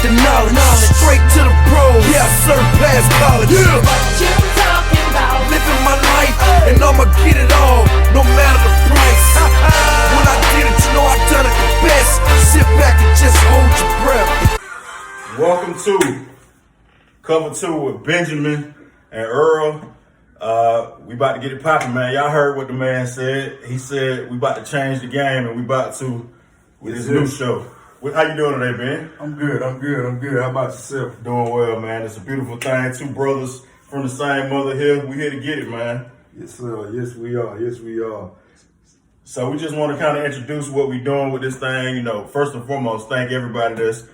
the knowledge. Straight to the pros, yeah, sir, past college. Yeah. What you talking about? Living my life, and I'ma get it all, no matter the price. When I did it, you know I done it the best. Sit back and just hold your breath. Welcome to Cover 2 with Benjamin and Earl. We about to get it popping, man. Y'all heard what the man said. He said we about to change the game, and we about to with this new show. How you doing today, Ben? I'm good. How about yourself? Doing well, man. It's a beautiful thing. Two brothers from the same mother here. We here to get it, man. Yes, sir. Yes, we are. So we just want to kind of introduce what we're doing with this thing. You know, first and foremost, thank everybody that's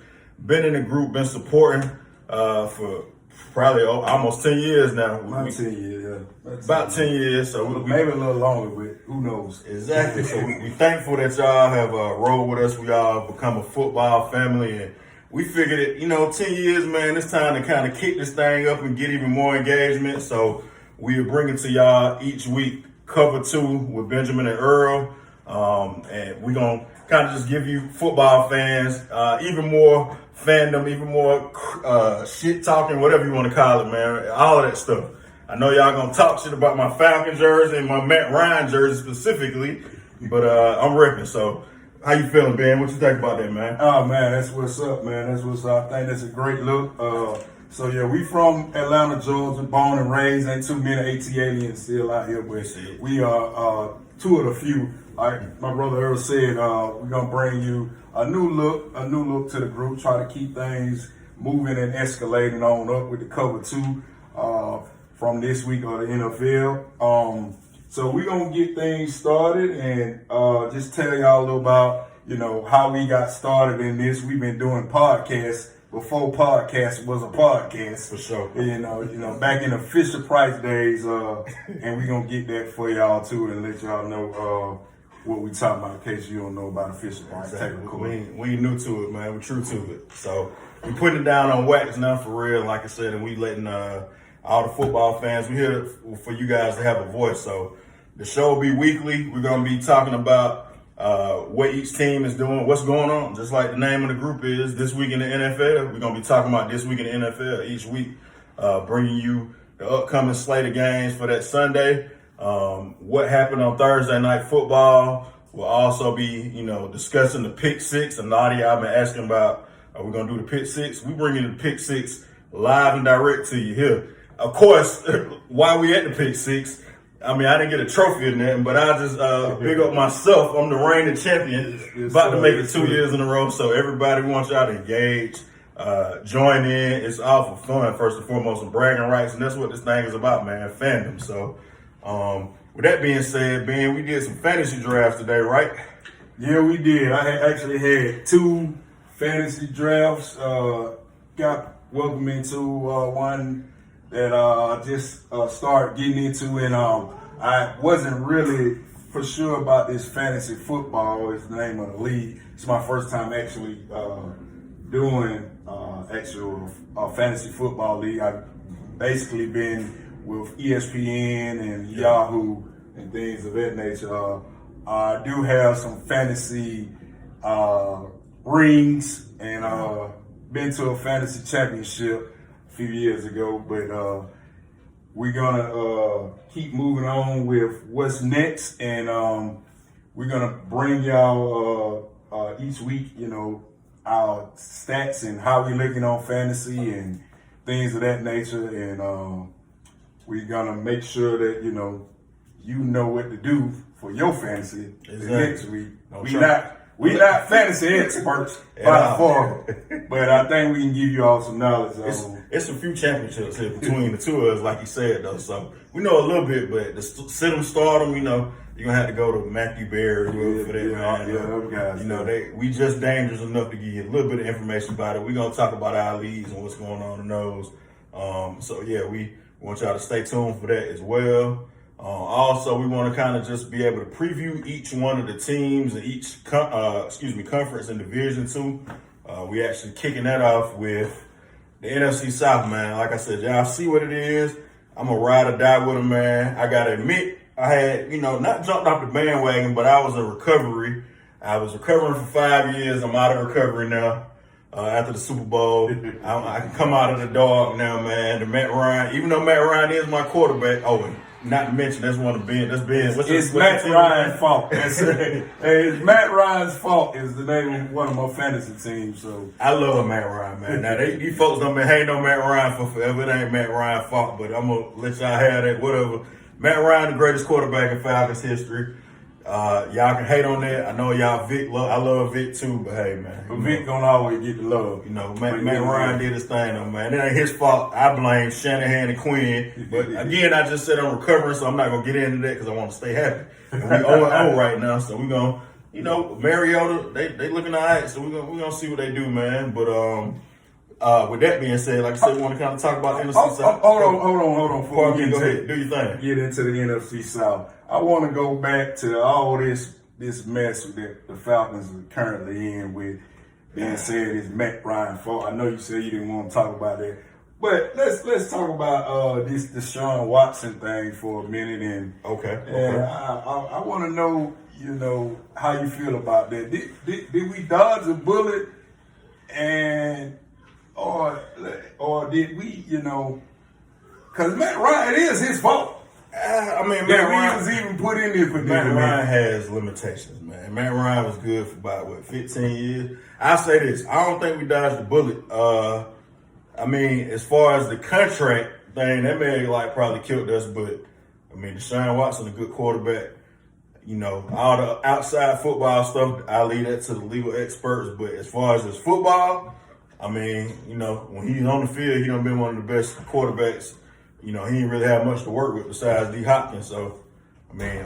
been in the group, been supporting for probably almost 10 years now. About 10 years, yeah. About 10 years. So maybe a little longer, but who knows? Exactly. So we thankful that y'all have rolled with us. We all become a football family, and we figured it, 10 years, man, it's time to kind of kick this thing up and get even more engagement. So we are bringing to y'all each week Cover 2 with Benjamin and Earl. And we're going to kind of just give you football fans even more fandom, even more shit talking, whatever you want to call it, man. All of that stuff. I know y'all going to talk shit about my Falcon jersey and my Matt Ryan jersey specifically, but I'm repping. So how you feeling, Ben? What you think about that, man? Oh, man, that's what's up, man. That's what's up. I think that's a great look. So, yeah, we from Atlanta, Georgia, born and raised. Ain't too many AT aliens still out here, but we are two of the few. Like my brother Earl said, we're going to bring you a new look to the group, try to keep things moving and escalating on up with the Cover 2 from this week of the NFL. So we're going to get things started and just tell y'all a little about, how we got started in this. We've been doing podcasts before podcast was a podcast. For sure. Back in the Fisher Price days, and we're going to get that for y'all too and let y'all know what we talking about in case you don't know about the Fisher Price. Exactly. We ain't new to it, man. We're true to it. So we putting it down on wax now for real, like I said, and we letting all the football fans, we're here for you guys to have a voice. So the show will be weekly. We're going to be talking about what each team is doing, what's going on, just like the name of the group is, This Week in the NFL. We're going to be talking about This Week in the NFL each week, bringing you the upcoming slate of games for that Sunday. What happened on Thursday Night Football. We'll also be, discussing the Pick Six. And Nadia, I've been asking about, are we going to do the Pick Six? We bring you the Pick Six live and direct to you here. Of course, while we at the Pick Six, I didn't get a trophy or nothing, but I just big up myself. I'm the reigning champion, about to make it 2 years in a row. So everybody wants y'all to engage, join in. It's all for fun, first and foremost, and bragging rights. And that's what this thing is about, man, fandom. So with that being said, Ben, we did some fantasy drafts today, right? Yeah, we did. I actually had 2 fantasy drafts. Got welcomed into one that I just started getting into, and I wasn't really for sure about this fantasy football. Is the name of the league. It's my first time actually doing actual fantasy football league. I've basically been with ESPN and Yahoo and things of that nature. I do have some fantasy rings and been to a fantasy championship a few years ago, but we're gonna keep moving on with what's next, and we're gonna bring y'all each week, our stats and how we're looking on fantasy and things of that nature, and we're gonna make sure that you know what to do for your fantasy the next week. We not fantasy experts by far, but I think we can give you all some knowledge. It's a few championships here between the two of us, like you said, though. So we know a little bit, but to sit them, start them, you're gonna have to go to Matthew Berry for that, man. Yeah, those guys. We just dangerous enough to give you a little bit of information about it. We're gonna talk about our leagues and what's going on in those. So yeah, we want y'all to stay tuned for that as well. Also, we want to kind of just be able to preview each one of the teams and each conference and division too. We actually kicking that off with the NFC South, man. Like I said, y'all see what it is. I'm a ride or die with them, man. I gotta admit, I had, not jumped off the bandwagon, but I was in recovery. I was recovering for 5 years. I'm out of recovery now. after the Super Bowl. I can come out of the dog now, man. The Matt Ryan, even though Matt Ryan is my quarterback. Oh, and not to mention that's one of Ben. That's Ben. It's Matt Ryan's fault. It's Matt Ryan's fault is the name of one of my fantasy teams. So I love Matt Ryan, man. Now these folks done been hating on Matt Ryan for forever. It ain't Matt Ryan's fault, but I'm gonna let y'all have that. Whatever. Matt Ryan, the greatest quarterback in Falcons history. Y'all can hate on that. I know y'all Vic love. I love Vic too, but hey, man, but Vic gonna always get the love. You know, Matt Ryan did his thing, though, man. It ain't his fault. I blame Shanahan and Quinn. But again, I just said I'm recovering, so I'm not gonna get into that because I want to stay happy. And we 0-0 right now, so we gonna, you know, Mariota. They looking alright, so we gonna see what they do, man. But with that being said, like I said, we want to kind of talk about NFC South. Hold on. Before we go ahead, do your thing. Get into the NFC South. I want to go back to all this mess that the Falcons are currently in with being said it's Matt Ryan's fault. I know you said you didn't want to talk about that, but let's talk about this Deshaun Watson thing for a minute. And I want to know, you know, how you feel about that. Did we dodge a bullet, and or did we, you know, because Matt Ryan, it is his fault. I mean, Matt Ryan was even put in there for Matt Ryan has limitations, man. Matt Ryan was good for about 15 years. I'll say this: I don't think we dodged the bullet. I mean, as far as the contract thing, that may like probably killed us. But I mean, Deshaun Watson, a good quarterback. You know, all the outside football stuff, I leave that to the legal experts. But as far as his football, I mean, you know, when he's on the field, he done been one of the best quarterbacks. You know, he didn't really have much to work with besides D. Hopkins. So, I mean,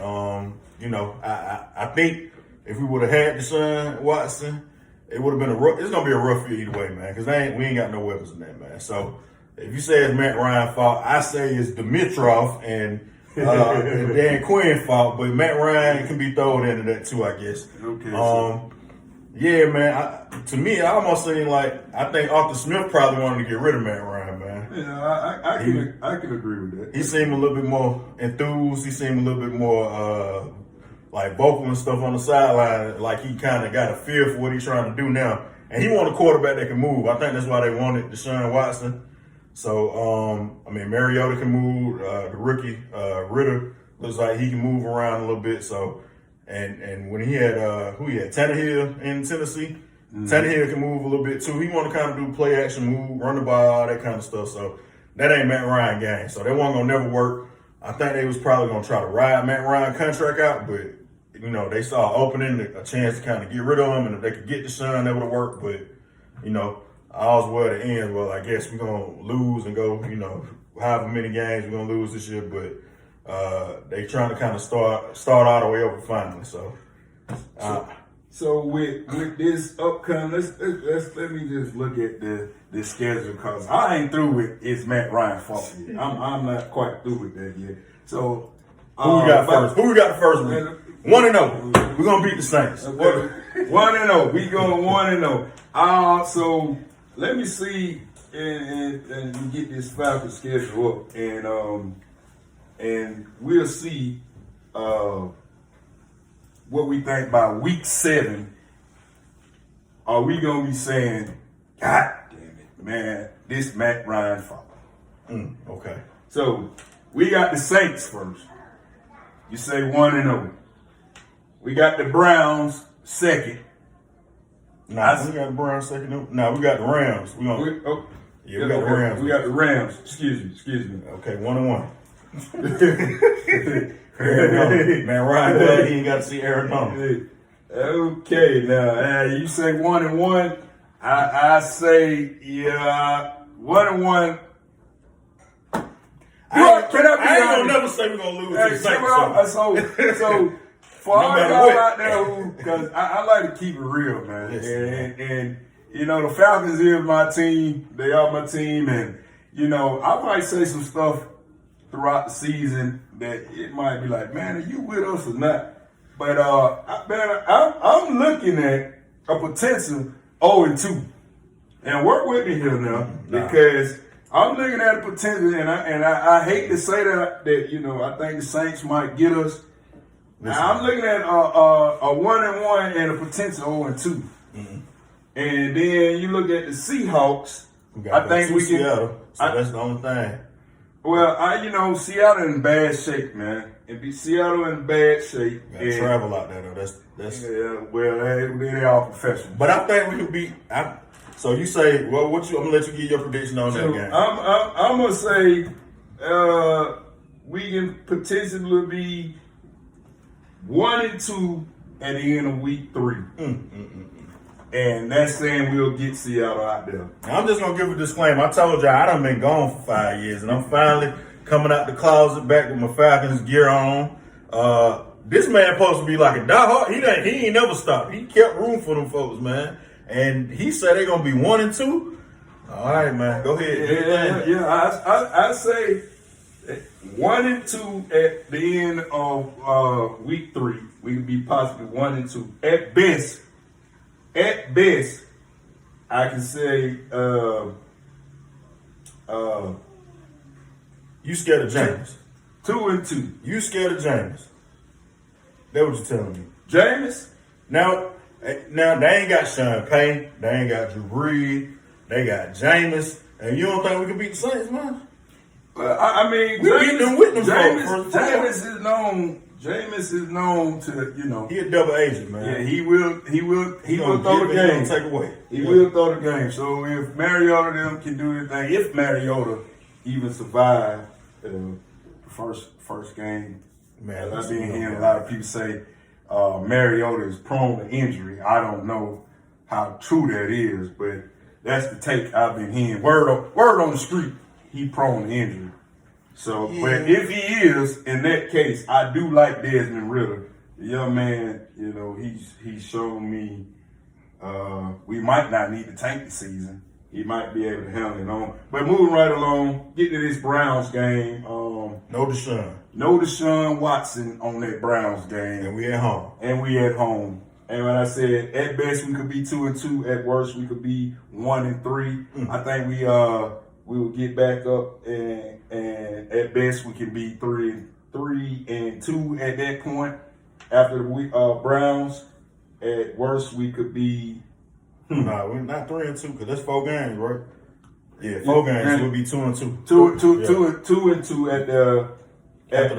you know, I think if we would have had Deshaun Watson, it would have been it's going to be a rough year either way, man, because we ain't got no weapons in that, man. So, if you say it's Matt Ryan's fault, I say it's Dimitroff and Dan Quinn's fault, but Matt Ryan can be thrown into that too, I guess. Okay. Yeah, man. To me, I almost seem like I think Arthur Smith probably wanted to get rid of Matt Ryan, man. Yeah, I can agree with that. He seemed a little bit more enthused. He seemed a little bit more like vocal and stuff on the sideline. Like he kind of got a feel for what he's trying to do now. And he wanted a quarterback that can move. I think that's why they wanted Deshaun Watson. So, I mean, Mariota can move. The rookie Ritter looks like he can move around a little bit. So. And when he had Tannehill in Tennessee, Tannehill can move a little bit too. He want to kind of do play action move, run the ball, all that kind of stuff. So that ain't Matt Ryan game. So that wasn't gonna never work. I think they was probably gonna try to ride Matt Ryan contract out, but you know they saw an opening, a chance to kind of get rid of him, and if they could get Deshaun, that would have worked. But you know, all's well to end. Well, I guess we're gonna lose and go. You know, however many games we're gonna lose this year, but. They trying to kind of start all the way over finally. So with this upcoming, let me just look at the schedule because I ain't through with it's Matt Ryan's fault yet. I'm not quite through with that yet. So who we got first? Who we got the first week? 1-0. We're gonna beat the Saints. 1-0. We going 1-0. So let me see and get this Falcons schedule up and we'll see what we think by week 7. Are we gonna be saying, God damn it, man, this Matt Ryan fault? Okay. So we got the Saints first. You say 1-0. We got the Browns second. We got the Browns second. No, we got the Rams. We got the Rams. We got the Rams. Excuse me. Okay, 1-1. Man, Ryan glad he ain't got to see Arizona. Okay, now you say 1-1. I say 1-1. I ain't gonna never say we're gonna lose to the Saints. So for all y'all out there who, because I like to keep it real, man. And you know the Falcons is my team. They are my team, and you know I might say some stuff throughout the season that it might be like, man, are you with us or not? But I'm looking at a potential 0-2, and work with me here now because I'm looking at a potential, and I hate to say that you know I think the Saints might get us. Now I'm looking at a 1-1 and a potential 0-2. And then you look at the Seahawks. We got I think we can. Seattle, so that's the only thing. Well, Seattle in bad shape, man. Seattle in bad shape. We gotta travel out there, though. That's Yeah, well, they all professional. But I think we could beat. So you say, well, I'm gonna let you give your prediction on that game. I'm gonna say we can potentially be 1-2 at the end of week 3. And that's saying we'll get Seattle out there. I'm just gonna give a disclaimer. I told y'all I done been gone for 5 years, and I'm finally coming out the closet back with my Falcons gear on. This man supposed to be like a diehard. He ain't never stopped. He kept room for them folks, man. And he said they're gonna be 1-2. All right, man. Go ahead. I say 1-2 at the end of week 3. We could be possibly 1-2 at best. At best, I can say You scared of James? 2-2. You scared of James? That what you telling me? James? Now they ain't got Sean Payne. They ain't got Drew Brees. They got Jameis. And you don't think we can beat the Saints, man? I mean, we beat them with them Jameis is known to, He a double agent, man. Yeah, he will throw the game. Take away. He will throw the game. So if Mariota them can do anything, if Mariota even survive the first game, man, I've been hearing a lot of people say Mariota is prone to injury. I don't know how true that is, but that's the take I've been hearing. Word on the street, he prone to injury. So, but if he is, in that case, I do like Desmond Ritter. The young man, he's shown me we might not need to tank the season. He might be able to handle it on. But moving right along, get to this Browns game. No Deshaun Watson on that Browns game. And we at home. And when I said at best we could be 2-2, at worst we could be 1-3. I think we will get back up, and at best we can be 3-2 at that point. After the Browns, at worst we could be. Nah, we're not 3-2 because that's 4 games, right? Yeah, 4 games. So we'll be 2-2. 2-2 after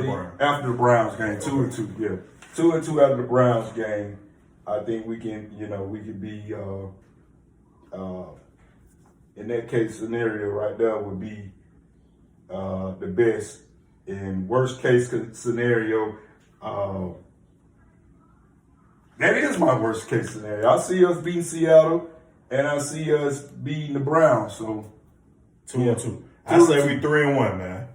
the Browns game. 2-2, yeah. 2-2 after the Browns game. I think we can, we could be. In that case scenario right there would be the best. In worst case scenario, that is my worst case scenario. I see us beating Seattle, and I see us beating the Browns. So 2-2. I say we 3-1, man.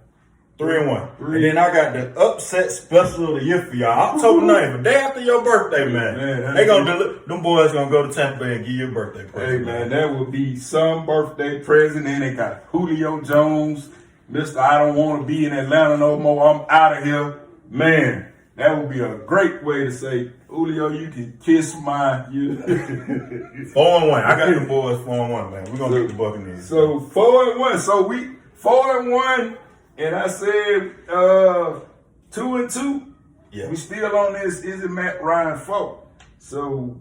3-1. And then I got the upset special of the year for y'all. October 9th, the day after your birthday, man. They gonna them boys gonna go to Tampa Bay and give you a birthday present. Hey, man, that would be some birthday present. And they got Julio Jones, Mr. I don't want to be in Atlanta no more. I'm out of here. Man, that would be a great way to say, Julio, you can kiss my. 4-1. I got the boys 4-1, man. We're gonna beat the Buccaneers. So 4-1. So we 4-1. And I said 2-2. Yeah. We still on this Isn't Matt Ryan fault? So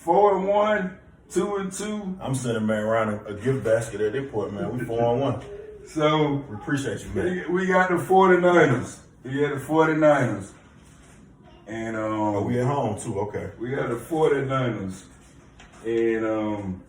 4-1, 2-2. I'm sending Matt Ryan a gift basket at this point, man. We 4-1. So we appreciate you, man. We got the 49ers. We got the 49ers. And we at home too, okay. We got the 49ers. And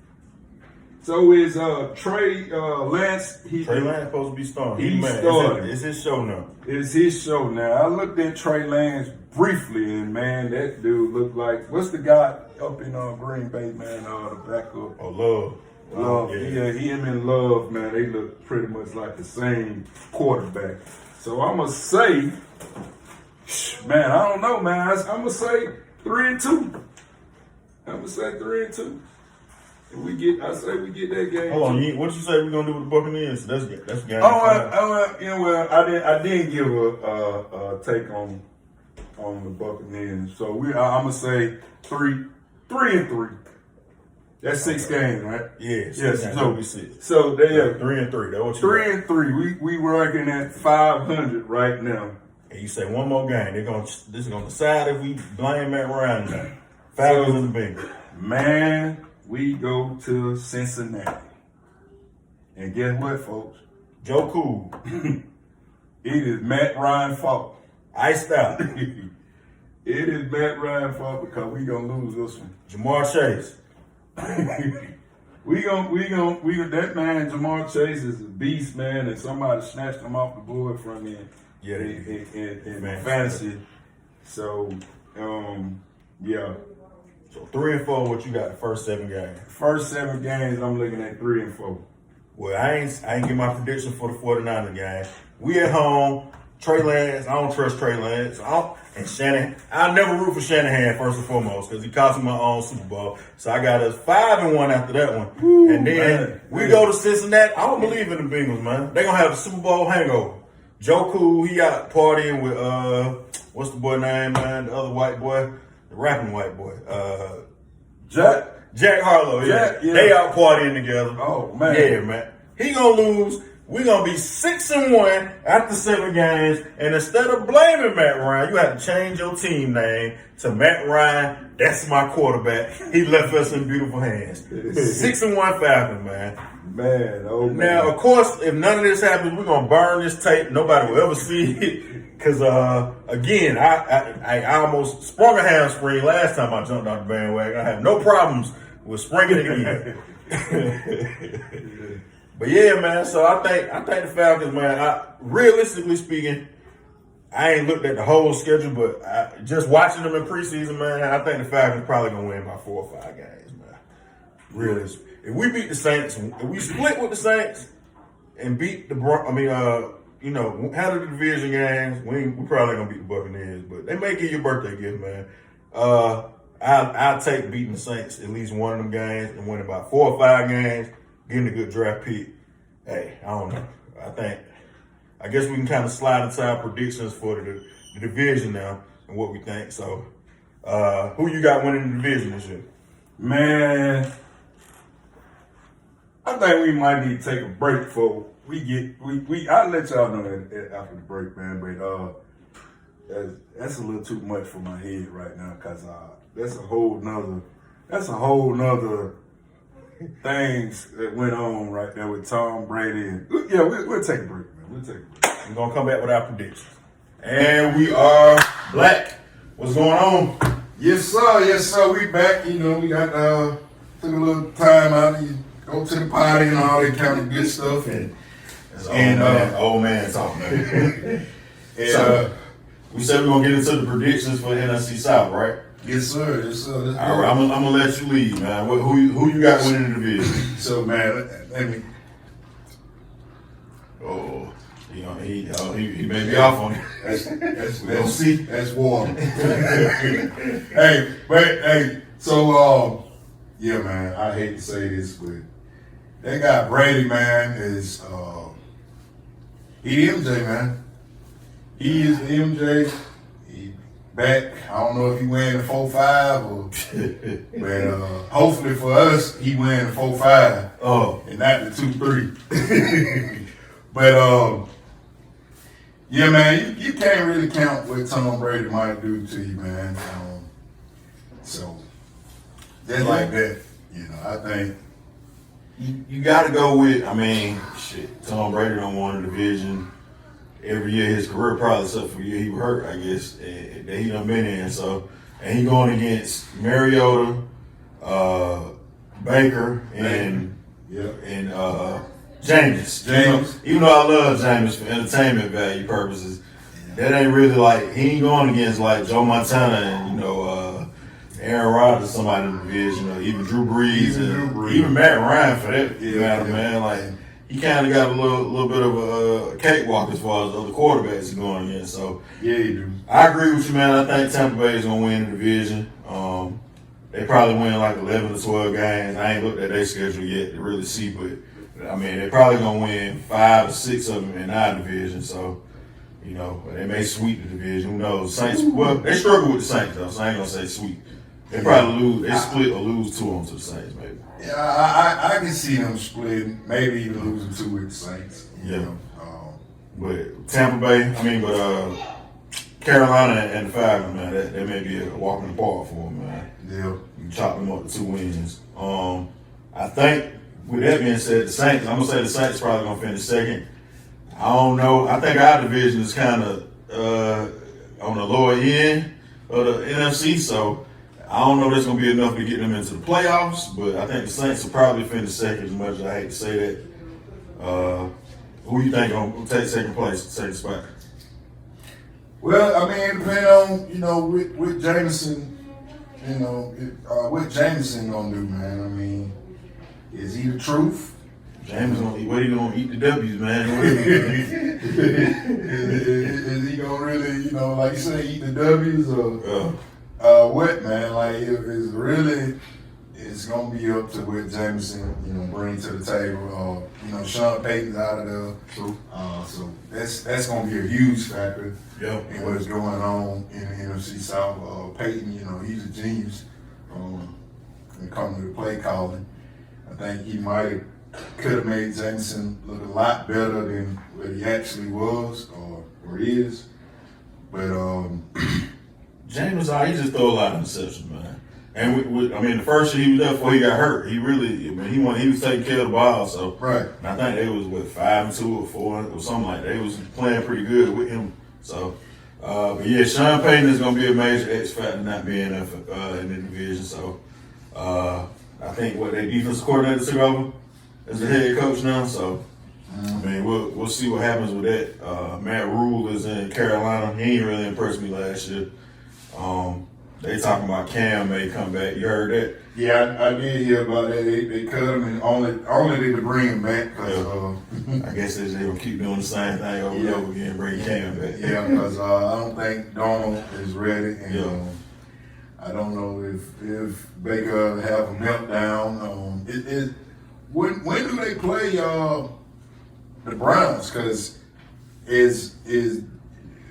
so is Trey Lance. Trey Lance supposed to be starting. He's starting. It's his show now. It's his show now. I looked at Trey Lance briefly, and man, that dude looked like, what's the guy up in Green Bay, man? The backup. Love. Yeah, him and Love, man. They look pretty much like the same quarterback. So I'm gonna say, man, I don't know, man. I'm gonna say 3-2. I'm gonna say 3-2. I say we get that game. Hold on, what you say we're gonna do with the Buccaneers? That's game. I didn't give a take on the Buccaneers. So I'm gonna say 3-3. That's 6 games, right? Yeah, yes. So 6. So they 3-3. That's what you 3-3. We working at 500 right now. And you say one more game. This is gonna decide if we blame Matt Ryan now. Falcons and the Bengals. Man, we go to Cincinnati. And guess what, folks? Joe Cool. It is Matt Ryan fault. Iced out. It is Matt Ryan fault because we gonna lose this one. Jamar Chase. That man, Jamar Chase, is a beast, man, and somebody snatched him off the board from him in fantasy. So, yeah. So 3-4, what you got the first 7 games? First 7 games, I'm looking at 3-4. Well, I ain't get my prediction for the 49ers game. We at home. Trey Lance, I don't trust Trey Lance. And Shanahan, I never root for Shanahan first and foremost because he cost me my own Super Bowl. So I got us 5-1 after that one. Woo, and then we go to Cincinnati. I don't believe in the Bengals, man. They're gonna have a Super Bowl hangover. Joe Cool, he out partying with what's the boy name, man? The other white boy, the rapping white boy. Jack Harlow, yeah. They out partying together. Oh man. Yeah, man. He gonna lose. We gonna be 6-1 after 7 games, and instead of blaming Matt Ryan, you have to change your team name to Matt Ryan. That's my quarterback. He left us in beautiful hands. 6-1 Falcons, man. Man, oh man. Now, of course, if none of this happens, we're gonna burn this tape. Nobody will ever see it. Cause again, I almost sprung a hamstring last time I jumped on the bandwagon. I have no problems with springing it again. But yeah, man. So I think the Falcons, man. Realistically speaking, I ain't looked at the whole schedule, but just watching them in preseason, man, I think the Falcons probably gonna win by 4 or 5 games, man. Really, if we beat the Saints, if we split with the Saints and beat the handle the division games, we probably gonna beat the Buccaneers. But they may give you a birthday gift, man. I'll take beating the Saints at least one of them games and winning about 4 or 5 games. Getting a good draft pick. Hey, I don't know. I guess we can kind of slide into our predictions for the division now and what we think. So, who you got winning the division this year? Man, I think we might need to take a break before I'll let y'all know after the break, man. But that's a little too much for my head right now because that's a whole nother things that went on right there with Tom Brady. And yeah, we'll take a break, man. We'll take a break. We're gonna come back with our predictions. And we are black. What's going on? Yes, sir. We back. We got took a little time out to go to the party and all that kind of good stuff. Old man talk, man. So we said we're gonna get into the predictions for NFC South, right? Yes, sir. All right, I'm gonna let you lead, man. Who you got winning the division? So, man, let me. Oh, he may be off on it. We'll see. That's water. Yeah, man. I hate to say this, but that guy Brady, man, is he the MJ, man. He is the MJ. Back, I don't know if he wearing the 4-5 or, but hopefully for us, he wearing the 4-5. Oh, and not the 2-3. But yeah, man, you can't really count what Tom Brady might do to you, man. So just like that, I think you got to go with. Tom Brady don't win the division every year his career, probably except for the year he was hurt, I guess, that he done been in. So, and he going against Mariota, Baker, and Jameis. Even though I love Jameis for entertainment value purposes, that ain't really he ain't going against Joe Montana and Aaron Rodgers, somebody in the division, or even Drew Brees, even Matt Ryan for that matter, man. He kind of got a little bit of a cakewalk as far as the other quarterbacks he's going against. So yeah, you do. I agree with you, man. I think Tampa Bay is gonna win the division. They probably win 11 to 12 games. I ain't looked at their schedule yet to really see, but they're probably gonna win 5 or 6 of them in our division. So they may sweep the division. Who knows? Saints. Well, they struggle with the Saints though, so I ain't gonna say sweep. They probably lose. They split or lose 2 of them to the Saints, maybe. Yeah, I can see them splitting, maybe even losing 2 with the Saints. But Tampa Bay, Carolina and the Falcons, man, that may be a walk in the park for them, man. Yeah. You chop them up to 2 wins. I think, with that being said, the Saints, I'm going to say the Saints probably going to finish second. I don't know. I think our division is kind of on the lower end of the NFC, so I don't know if that's going to be enough to get them into the playoffs, but I think the Saints will probably finish second, as much as I hate to say that. Who you think going to take second place, second spot? Well, I mean, depending on, with Jameson, what Jameson gonna do, man. I mean, is he the truth? James gonna eat. What he gonna eat the W's, man? Is he gonna really, like you say, eat the W's or what, man? Like, it's gonna be up to what Jameson, bring to the table. Sean Payton's out of there, so that's gonna be a huge factor. Yep. And what's going on in the NFC South. Peyton, he's a genius when it comes to the play calling. I think he could have made Jameson look a lot better than what he actually was or is. But James, he just throw a lot of interceptions, man. And the first year he was there before he got hurt, he was taking care of the ball. So right. And I think they was 5-2 or 4 or something like that. They was playing pretty good with him. So, but yeah, Sean Payton is going to be a major X factor not being in the division. So, I think their defensive coordinator took over as the head coach now. So, I mean, we'll see what happens with that. Matt Rule is in Carolina. He ain't really impressed me last year. They talking about Cam may come back. You heard that? Yeah, I did hear about that. They cut him and only did to bring him back because I guess they're going to keep doing the same thing over and over again, bring Cam back. Yeah, because I don't think Donald is ready, and I don't know if Baker have a meltdown. When do they play the Browns? Because they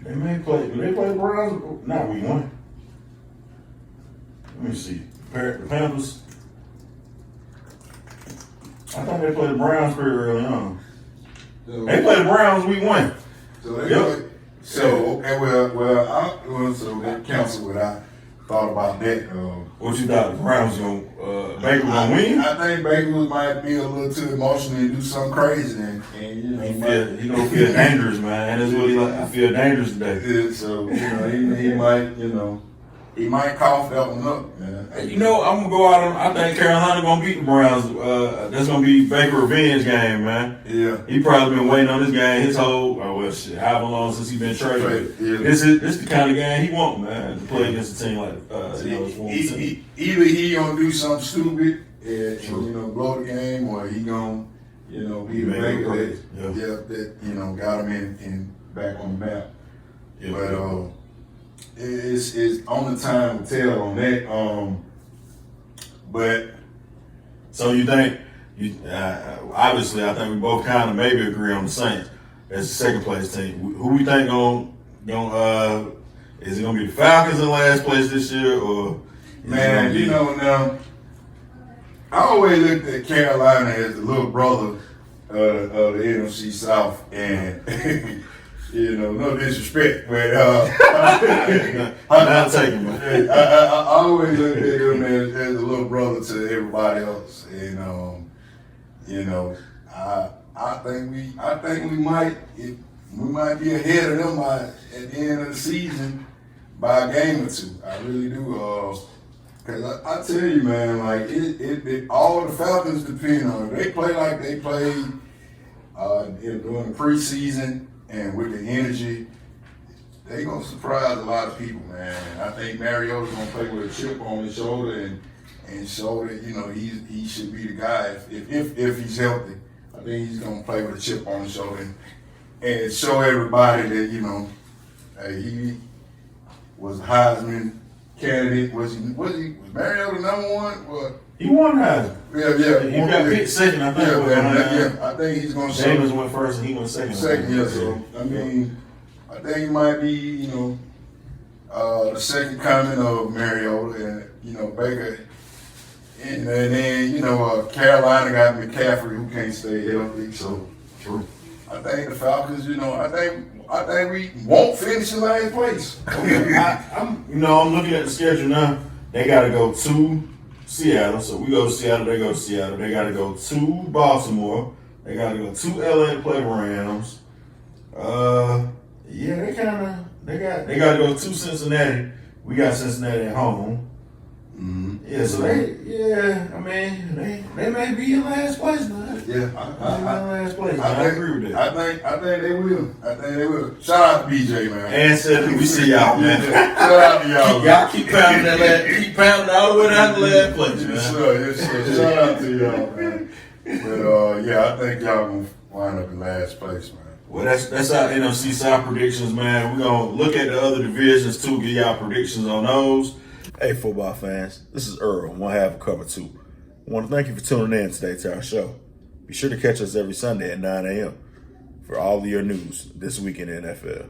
may play. Do they play the Browns? Not week 1. Let me see. The Panthers. I thought they played the Browns pretty early on. They played the Browns week 1. So they play. So so that counts what I thought about that. What you thought the Browns Baker gonna win? I think Baker might be a little too emotional and do something crazy, and he gonna feel dangerous, man. That's what he like. I feel dangerous today. So he might cough that one up, man. I'm gonna go out on. I think Carolina gonna beat the Browns. That's gonna be Baker revenge game, man. Yeah. He probably been waiting on this game his whole however long since he been traded. Yeah. This the kind of game he want, man, to play against a team like either he gonna do something stupid and blow the game, or he gonna be the Baker that got him in back on the map. Yeah. But it's on the time to tell on that. But so you think obviously I think we both kind of maybe agree on the Saints as the second place team. Who we think is it gonna be the Falcons in last place this year, or man, now I always looked at Carolina as the little brother of the NFC South, and no disrespect, but I'm taking it. I always looked at him as a little brother to everybody else, and I think we might be ahead of them at the end of the season by a game or 2. I really do. Because I tell you, man, like it all the Falcons depend on it. They play like they played during the preseason, and with the energy, they gonna surprise a lot of people, man. I think Mariota's gonna play with a chip on his shoulder and show that he should be the guy if he's healthy. I think he's gonna play with a chip on his shoulder and show everybody that he was a Heisman candidate. Was Mariota #1? What? He won Heisman. Yeah. He got picked second, I think. I think he's gonna show. James went first and he went second. Yeah. So I mean, I think he might be, the second coming of Mariota, and Baker, and then Carolina got McCaffrey who can't stay healthy. So True. I think the Falcons, I think we won't finish in last place. I'm looking at the schedule now. They got to go to Seattle. So we go to Seattle. They go to Seattle. They got to go to Baltimore. They got to go to LA to play the Rams. They got to go to Cincinnati. We got Cincinnati at home. Mm-hmm. Yeah, so they may be in last place, man. Yeah, I agree with that. I think they will. I think they will. Shout out to BJ, man. And said we see y'all, man. Shout out to y'all. Y'all keep pounding all the way down to the last place, man. Yes, sir. Shout out to y'all, man. But I think y'all gonna wind up in last place, man. Well, that's our NFC South predictions, man. We're gonna look at the other divisions too, give y'all predictions on those. Hey, football fans, this is Earl, one half of Cover 2. I want to thank you for tuning in today to our show. Be sure to catch us every Sunday at 9 a.m. for all of your news this week in the NFL.